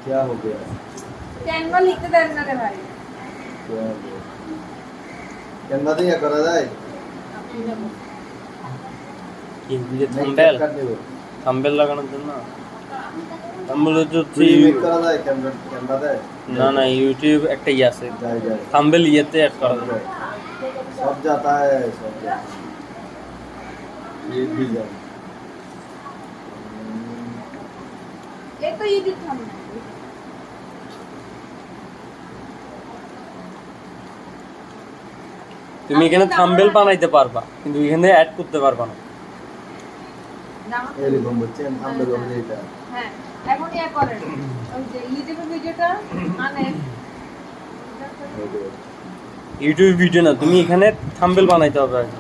क्या हो गया? कैनवा लिखते देन ना रे भाई। क्या हो गया? कैनवा দিয়ে করা যায়? কি যে থাম্বনেল থাম্বনেল লাগানোর জন্য থাম্বনেল হচ্ছে মেক করা যায় ক্যানভাতে? না না ইউটিউব একটা ই আছে যায় যায় থাম্বনেল ইয়েতে অ্যাড করা যায় सब जाता है सब जाता है। ये भी जाए ये तो ये दिखा मैं। তুমি এখানে থাম্বনেল বানাইতে পারবা কিন্তু এখানে অ্যাড করতে পারবা না এরকম হচ্ছে থাম্বনেল হবে এটা। হ্যাঁ এখন ইয়া করেন ওই যে ইউটিউবে ভিডিওটা আনেন ইউটিউব ভিডিও না তুমি এখানে থাম্বনেল বানাইতে হবে আগে